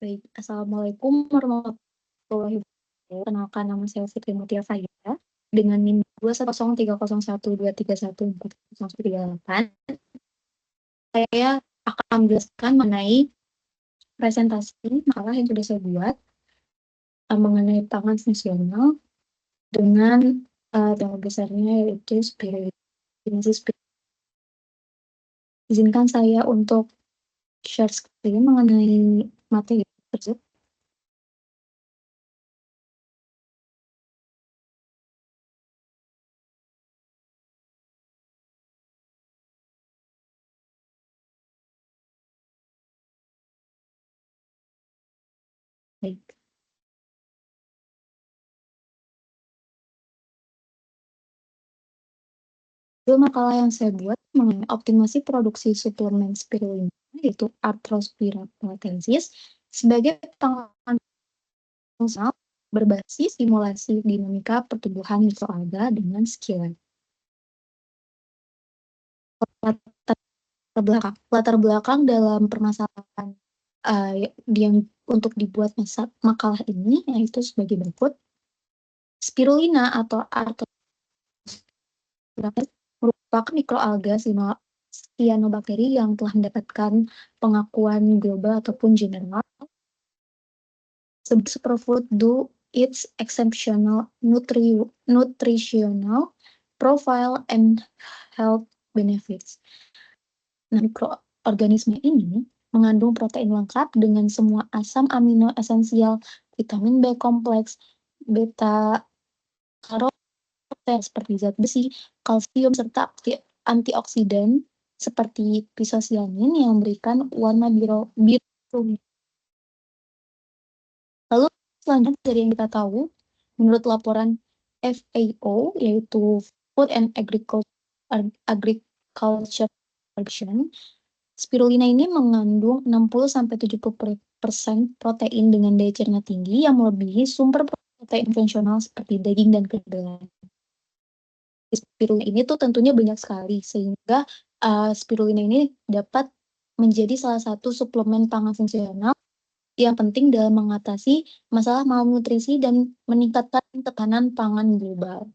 Baik, assalamualaikum warahmatullahi wabarakatuh. Kenalkan, nama saya Fitri Mutia Faiza dengan NIM 2103012140138. Saya akan menjelaskan mengenai presentasi makalah yang sudah saya buat mengenai pangan fungsional dengan tema besarnya yaitu spirit. Izinkan saya untuk share screen mengenai materi tersebut. Baik. Itu makalah yang saya buat mengenai optimasi produksi suplemen spirulina, yaitu Arthrospira platensis, sebagai pangan fungsional berbasis simulasi dinamika pertumbuhan mikroalga dengan skala. Latar belakang dalam permasalahan yang untuk dibuat makalah ini yaitu sebagai berikut. Spirulina atau Arthrospira merupakan mikroalga cyanobacteria yang telah mendapatkan pengakuan global ataupun general superfood due its exceptional nutritional profile and health benefits. Nah, mikroorganisme ini mengandung protein lengkap dengan semua asam amino esensial, vitamin B kompleks, beta karoten seperti zat besi, kalsium, serta antioksidan seperti pisosianin yang memberikan warna biru. Lalu selanjutnya dari yang kita tahu, menurut laporan FAO, yaitu Food and Agriculture Organization, spirulina ini mengandung 60-70% protein dengan daya cerna tinggi yang melebihi sumber protein konvensional seperti daging dan kedelai. Spirulina ini tuh tentunya banyak sekali, sehingga spirulina ini dapat menjadi salah satu suplemen pangan fungsional yang penting dalam mengatasi masalah malnutrisi dan meningkatkan ketahanan pangan global.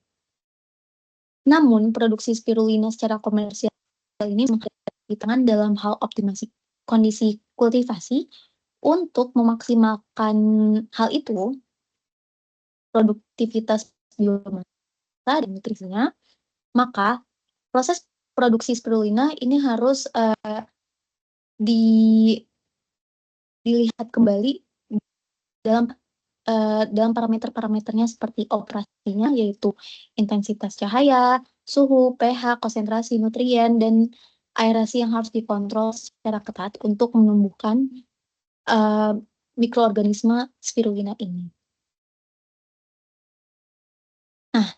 Namun, produksi spirulina secara komersial ini menghadapi tantangan dalam hal optimasi kondisi kultivasi. Untuk memaksimalkan hal itu, produktivitas biomasa dan nutrisinya, maka proses produksi spirulina ini harus dilihat kembali dalam parameter-parameternya seperti operasinya, yaitu intensitas cahaya, suhu, pH, konsentrasi nutrien, dan aerasi yang harus dikontrol secara ketat untuk menumbuhkan mikroorganisme spirulina ini. Nah,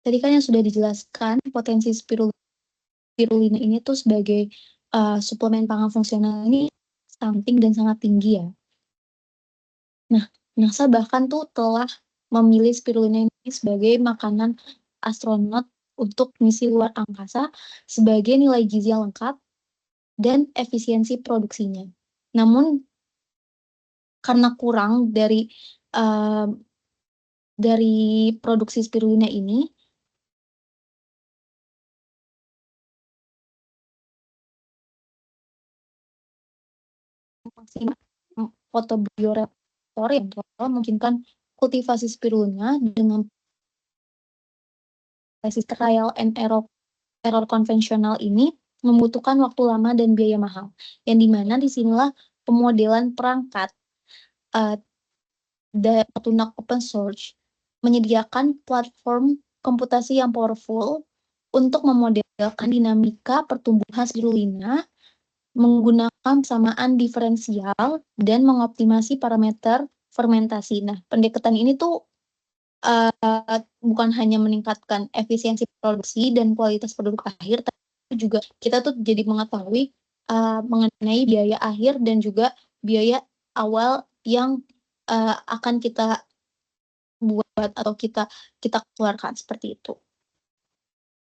tadi kan yang sudah dijelaskan potensi spirulina ini tuh sebagai suplemen pangan fungsional ini stunting dan sangat tinggi ya. Nah, NASA bahkan tuh telah memilih spirulina ini sebagai makanan astronot untuk misi luar angkasa sebagai nilai gizi yang lengkap dan efisiensi produksinya. Namun karena kurang dari produksi spirulina ini, fotobioreaktor yang memungkinkan kultivasi spirulina dengan proses trial and error konvensional ini membutuhkan waktu lama dan biaya mahal, yang dimana disinilah pemodelan perangkat Tunak open source menyediakan platform komputasi yang powerful untuk memodelkan dinamika pertumbuhan spirulina menggunakan samaan diferensial dan mengoptimasi parameter fermentasi. Nah, pendekatan ini tuh bukan hanya meningkatkan efisiensi produksi dan kualitas produk akhir, tapi juga kita tuh jadi mengetahui mengenai biaya akhir dan juga biaya awal yang akan kita buat atau kita keluarkan seperti itu.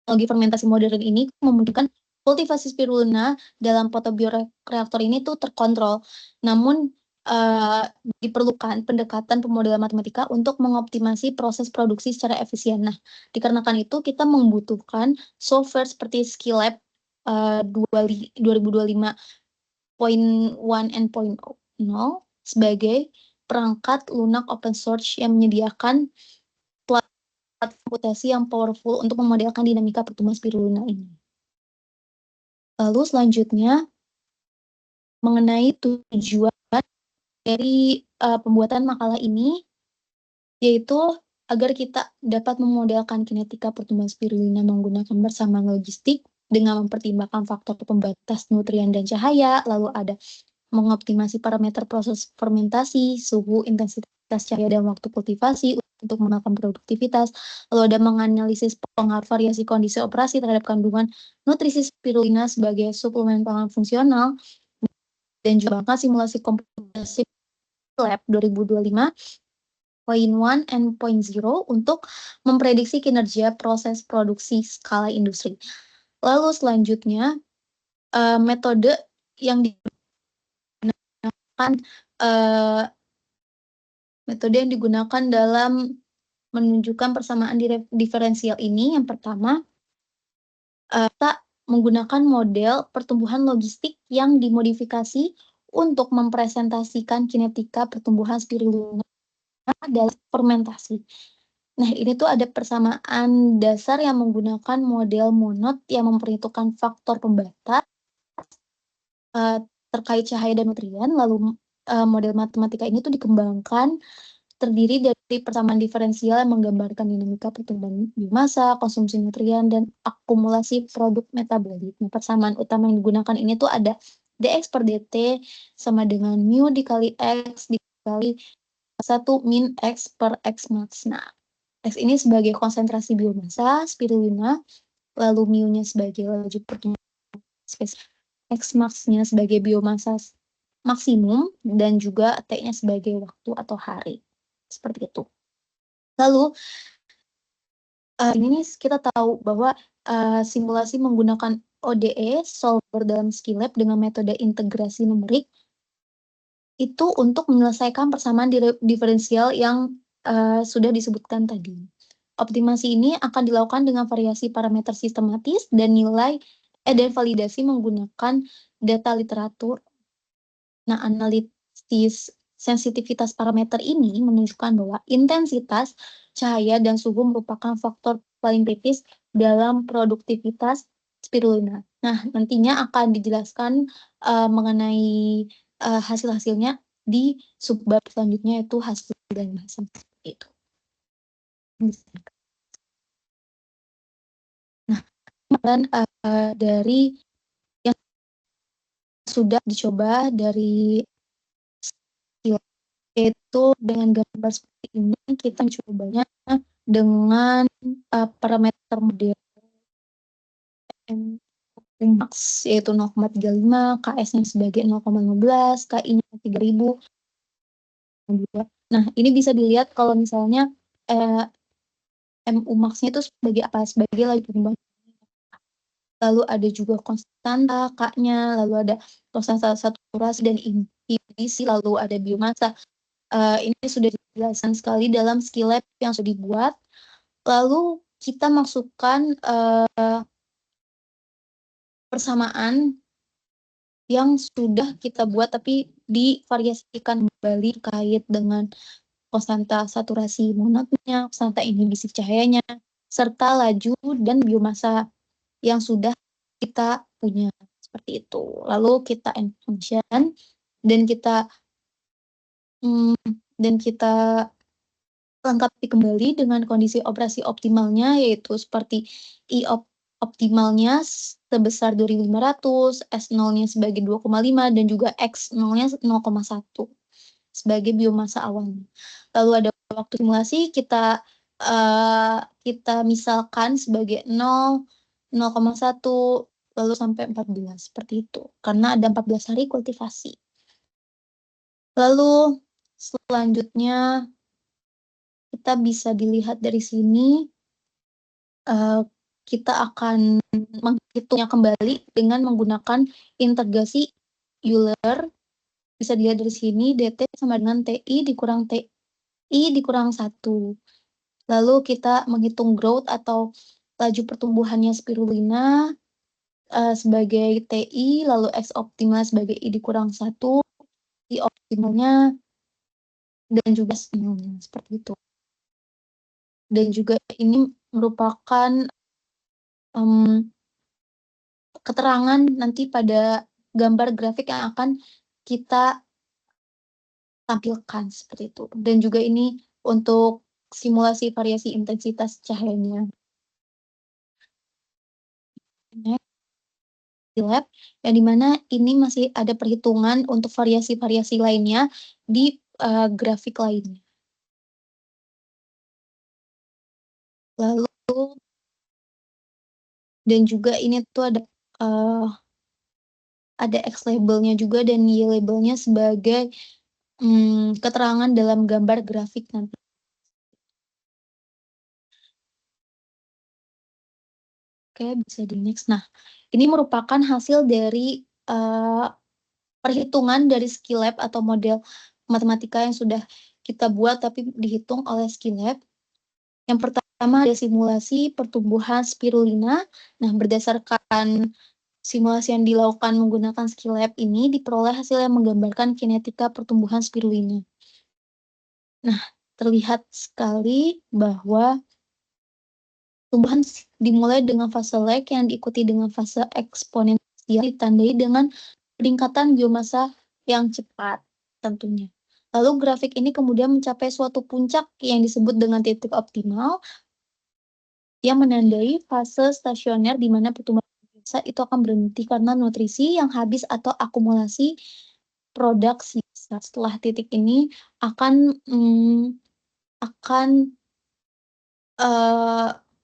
Teknologi fermentasi modern ini memungkinkan kultivasi spirulina dalam fotobioreaktor ini tuh terkontrol. Namun diperlukan pendekatan pemodelan matematika untuk mengoptimasi proses produksi secara efisien. Nah, dikarenakan itu kita membutuhkan software seperti Skillab 2025.1 and .0 sebagai perangkat lunak open source yang menyediakan platform komputasi yang powerful untuk memodelkan dinamika pertumbuhan spirulina ini. Lalu selanjutnya mengenai tujuan dari pembuatan makalah ini, yaitu agar kita dapat memodelkan kinetika pertumbuhan spirulina menggunakan persamaan logistik dengan mempertimbangkan faktor pembatas nutrien dan cahaya, lalu ada mengoptimasi parameter proses fermentasi, suhu, intensitas cahaya, dan waktu kultivasi untuk menekan produktivitas, lalu ada menganalisis pengaruh variasi kondisi operasi terhadap kandungan nutrisi spirulina sebagai suplemen pangan fungsional, dan juga simulasi komputasi lab 2025.1 and .0 untuk memprediksi kinerja proses produksi skala industri. Lalu selanjutnya metode yang digunakan dalam menunjukkan persamaan diferensial ini, yang pertama kita menggunakan model pertumbuhan logistik yang dimodifikasi untuk mempresentasikan kinetika pertumbuhan spirulina dalam fermentasi. Nah, ini tuh ada persamaan dasar yang menggunakan model Monod yang memperhitungkan faktor pembatas terkait cahaya dan nutrien. Lalu model matematika ini tuh dikembangkan terdiri dari persamaan diferensial yang menggambarkan dinamika pertumbuhan biomasa, konsumsi nutrien, dan akumulasi produk metabolit. Nah, persamaan utama yang digunakan ini tuh ada dx per dt sama dengan mu dikali x dikali 1 min x per x max. Nah, x ini sebagai konsentrasi biomasa spirulina, lalu mu-nya sebagai laju pertumbuhan spesies, x max-nya sebagai biomasa maksimum, dan juga T-nya sebagai waktu atau hari. Seperti itu. Lalu ini kita tahu bahwa simulasi menggunakan ODE solver dalam Skillab dengan metode integrasi numerik itu untuk menyelesaikan persamaan diferensial yang sudah disebutkan tadi. Optimasi ini akan dilakukan dengan variasi parameter sistematis dan dan validasi menggunakan data literatur. Nah, analisis sensitivitas parameter ini menunjukkan bahwa intensitas cahaya dan suhu merupakan faktor paling kritis dalam produktivitas spirulina. Nah, nantinya akan dijelaskan mengenai hasil-hasilnya di subbab selanjutnya, yaitu hasil dan bahasan itu. Nah, kemudian dari yang sudah dicoba dari yaitu dengan gambar seperti ini, kita mencobanya dengan parameter model max yaitu 0,35, KS-nya sebagai 0,15, KI-nya 3000. Nah, ini bisa dilihat kalau misalnya MU max-nya itu sebagai apa? Sebagai laju pertumbuhan. Lalu ada juga konstanta K-nya, lalu ada konstanta saturasi dan inhibisi, lalu ada biomasa. Ini sudah dijelaskan sekali dalam Skillab yang sudah dibuat. Lalu kita masukkan persamaan yang sudah kita buat tapi divariasikan kembali terkait dengan konstanta saturasi monodnya, konstanta inhibisi cahayanya, serta laju dan biomasa yang sudah kita punya seperti itu. Lalu kita end function dan kita lengkapi kembali dengan kondisi operasi optimalnya, yaitu seperti I optimalnya sebesar 2500, S0-nya sebagai 2,5, dan juga X0-nya 0,1 sebagai biomasa awalnya. Lalu ada waktu simulasi, kita misalkan sebagai 0, 0,1, lalu sampai 14, seperti itu. Karena ada 14 hari kultivasi. Lalu selanjutnya kita bisa dilihat dari sini, kita akan menghitungnya kembali dengan menggunakan integrasi Euler bisa dilihat dari sini dt sama dengan TI dikurang TI dikurang 1. Lalu kita menghitung growth atau laju pertumbuhannya spirulina sebagai TI, lalu X optimal sebagai I dikurang 1, I optimalnya, dan juga seperti itu. Dan juga ini merupakan keterangan nanti pada gambar grafik yang akan kita tampilkan seperti itu. Dan juga ini untuk simulasi variasi intensitas cahayanya. Lab, yang dimana ini masih ada perhitungan untuk variasi-variasi lainnya di grafik lainnya. Lalu dan juga ini tuh ada X labelnya juga dan Y labelnya sebagai keterangan dalam gambar grafik nanti. Oke, bisa di next. Nah, ini merupakan hasil dari perhitungan dari Skillab atau model matematika yang sudah kita buat tapi dihitung oleh Skillab. Yang pertama ada simulasi pertumbuhan spirulina. Nah, berdasarkan simulasi yang dilakukan menggunakan Skillab ini diperoleh hasil yang menggambarkan kinetika pertumbuhan spirulina. Nah, terlihat sekali bahwa tumbuhan dimulai dengan fase lag yang diikuti dengan fase eksponensial ditandai dengan peningkatan biomasa yang cepat tentunya. Lalu grafik ini kemudian mencapai suatu puncak yang disebut dengan titik optimal yang menandai fase stasioner di mana pertumbuhan biomasa itu akan berhenti karena nutrisi yang habis atau akumulasi produk sisa. Setelah titik ini akan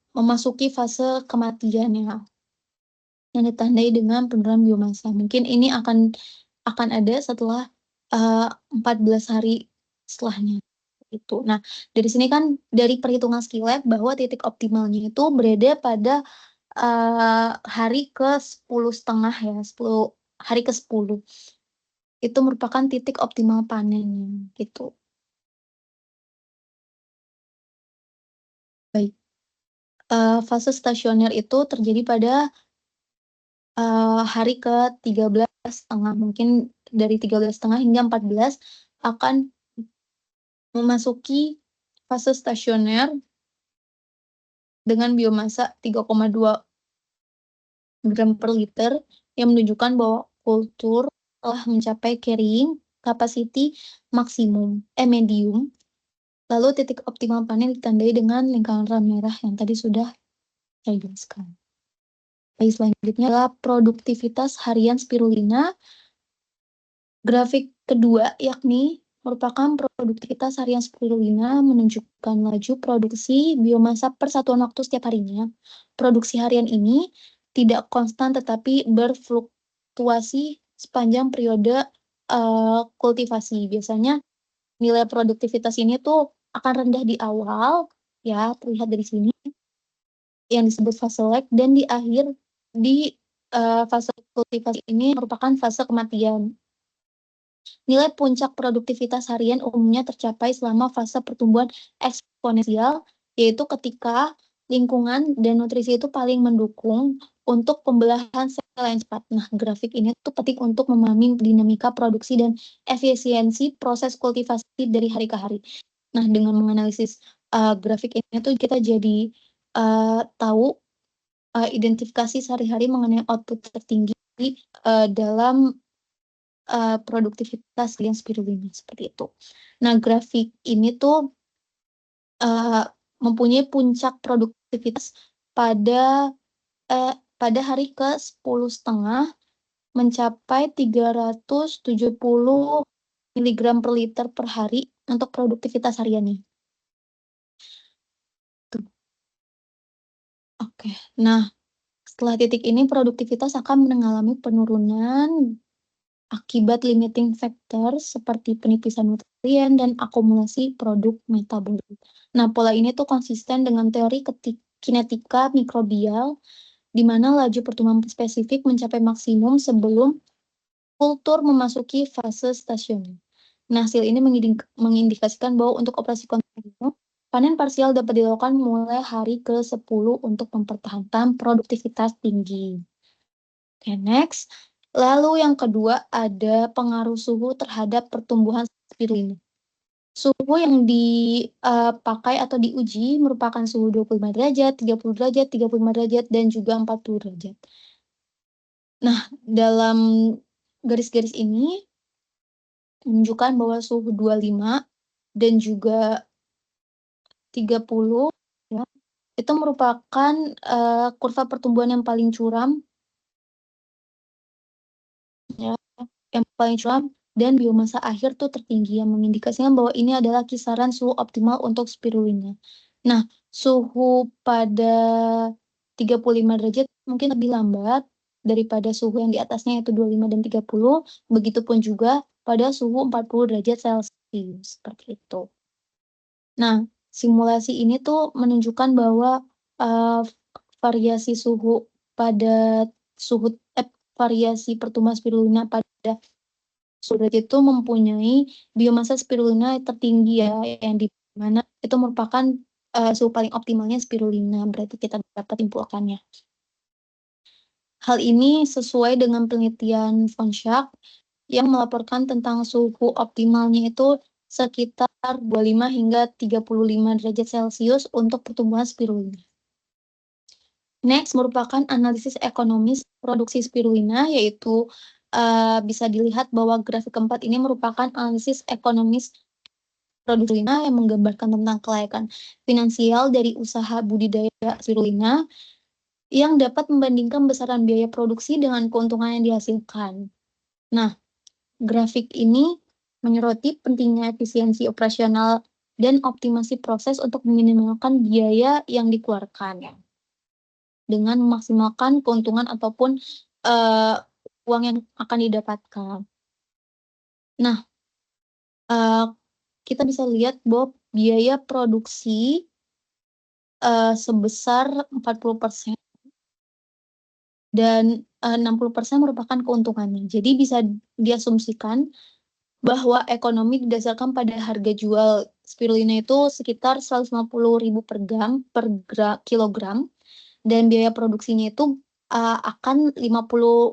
memasuki fase kematiannya yang ditandai dengan penurunan biomasa. Mungkin ini akan ada setelah 14 hari setelahnya. Itu. Nah, dari sini kan dari perhitungan Skillab bahwa titik optimalnya itu berada pada hari ke-10,5 ya, 10 hari ke-10. Itu merupakan titik optimal panennya gitu. Baik. Fase stasioner itu terjadi pada hari ke-13,5, mungkin dari 13,5 hingga 14 akan memasuki fase stasioner dengan biomasa 3,2 gram per liter yang menunjukkan bahwa kultur telah mencapai carrying capacity medium. Lalu titik optimal panen ditandai dengan lingkaran merah yang tadi sudah saya jelaskan. Baik, selanjutnya adalah produktivitas harian spirulina. Grafik kedua yakni merupakan produktivitas harian spirulina menunjukkan laju produksi biomasa per satuan waktu setiap harinya. Produksi harian ini tidak konstan tetapi berfluktuasi sepanjang periode kultivasi. Biasanya nilai produktivitas ini tuh akan rendah di awal, ya terlihat dari sini, yang disebut fase lag, dan di akhir di fase kultivasi ini merupakan fase kematian. Nilai puncak produktivitas harian umumnya tercapai selama fase pertumbuhan eksponensial, yaitu ketika lingkungan dan nutrisi itu paling mendukung untuk pembelahan sel yang cepat. Nah, grafik ini tuh penting untuk memahami dinamika produksi dan efisiensi proses kultivasi dari hari ke hari. Nah, dengan menganalisis grafik ini tuh kita jadi tahu identifikasi sehari-hari mengenai output tertinggi dalam produktivitas yang spirulina seperti itu. Nah, grafik ini tuh mempunyai puncak produktivitas pada hari ke-10,5 mencapai 370 mg per liter per hari untuk produktivitas hariannya. Tuh. Oke, nah setelah titik ini produktivitas akan mengalami penurunan akibat limiting factor seperti penipisan nutrien dan akumulasi produk metabolit. Nah, pola ini tuh konsisten dengan teori kinetika mikrobial, di mana laju pertumbuhan spesifik mencapai maksimum sebelum kultur memasuki fase stasioner. Nah, hasil ini mengindikasikan bahwa untuk operasi kontinu, panen parsial dapat dilakukan mulai hari ke-10 untuk mempertahankan produktivitas tinggi. Oke, next. Lalu yang kedua ada pengaruh suhu terhadap pertumbuhan spirulina. Suhu yang dipakai atau diuji merupakan suhu 25 derajat, 30 derajat, 35 derajat, dan juga 40 derajat. Nah, dalam garis-garis ini menunjukkan bahwa suhu 25 dan juga 30 ya, itu merupakan kurva pertumbuhan yang paling curam ya, yang paling curam dan biomasa akhir tuh tertinggi yang mengindikasikan bahwa ini adalah kisaran suhu optimal untuk spirulina. Nah, suhu pada 35 derajat mungkin lebih lambat daripada suhu yang di atasnya yaitu 25 dan 30, begitupun juga pada suhu 40 derajat Celcius, seperti itu. Nah, simulasi ini tuh menunjukkan bahwa, variasi suhu pada suhu variasi pertumbuhan spirulina pada suhu derajat itu mempunyai biomasa spirulina tertinggi ya, yang di mana itu merupakan, suhu paling optimalnya spirulina, berarti kita dapat simpulkannya. Hal ini sesuai dengan penelitian von Schack yang melaporkan tentang suhu optimalnya itu sekitar 25 hingga 35 derajat Celcius untuk pertumbuhan spirulina. Next merupakan analisis ekonomis produksi spirulina, yaitu bisa dilihat bahwa grafik keempat ini merupakan analisis ekonomis produksi spirulina yang menggambarkan tentang kelayakan finansial dari usaha budidaya spirulina yang dapat membandingkan besaran biaya produksi dengan keuntungan yang dihasilkan. Nah, grafik ini menyoroti pentingnya efisiensi operasional dan optimasi proses untuk meminimalkan biaya yang dikeluarkan dengan memaksimalkan keuntungan ataupun uang yang akan didapatkan. Nah, kita bisa lihat bahwa biaya produksi sebesar 40% dan 60% merupakan keuntungannya. Jadi bisa diasumsikan bahwa ekonomi didasarkan pada harga jual spirulina itu sekitar 150.000 per kilogram dan biaya produksinya itu akan 50.000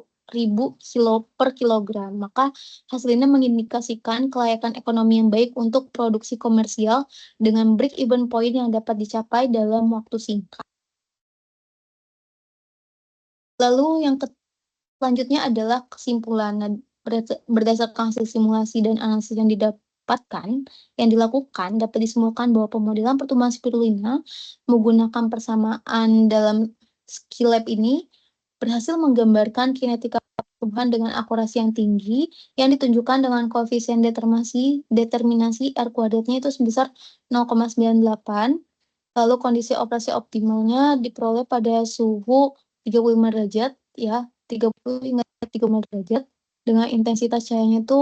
per kilogram. Maka hasilnya mengindikasikan kelayakan ekonomi yang baik untuk produksi komersial dengan break even point yang dapat dicapai dalam waktu singkat. Lalu yang selanjutnya adalah kesimpulan. Nah, berdasarkan hasil simulasi dan analisis yang dilakukan dapat disimpulkan bahwa pemodelan pertumbuhan spirulina menggunakan persamaan dalam Skilab ini berhasil menggambarkan kinetika pertumbuhan dengan akurasi yang tinggi yang ditunjukkan dengan koefisien determinasi R kuadratnya itu sebesar 0,98. Lalu kondisi operasi optimalnya diperoleh pada suhu 35 derajat ya, 30 hingga 35 derajat dengan intensitas cahayanya itu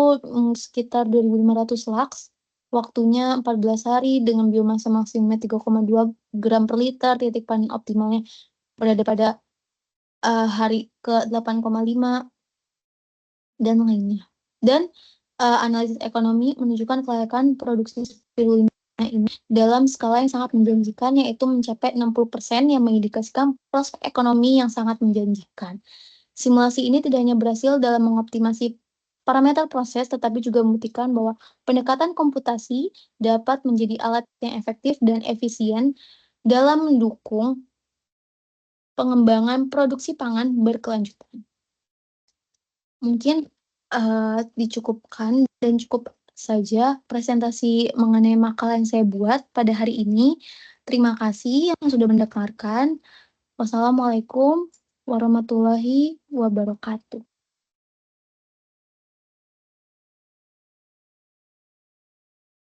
sekitar 2.500 lux, waktunya 14 hari dengan biomasa maksimumnya 3,2 gram per liter, titik panen optimalnya berada pada hari ke-8,5 dan lainnya. Dan analisis ekonomi menunjukkan kelayakan produksi spirulina ini dalam skala yang sangat menjanjikan, yaitu mencapai 60% yang mengindikasikan prospek ekonomi yang sangat menjanjikan. Simulasi ini tidak hanya berhasil dalam mengoptimasi parameter proses, tetapi juga membuktikan bahwa pendekatan komputasi dapat menjadi alat yang efektif dan efisien dalam mendukung pengembangan produksi pangan berkelanjutan. Mungkin dicukupkan dan cukup saja presentasi mengenai makalah yang saya buat pada hari ini. Terima kasih yang sudah mendengarkan. Wassalamualaikum warahmatullahi wabarakatuh.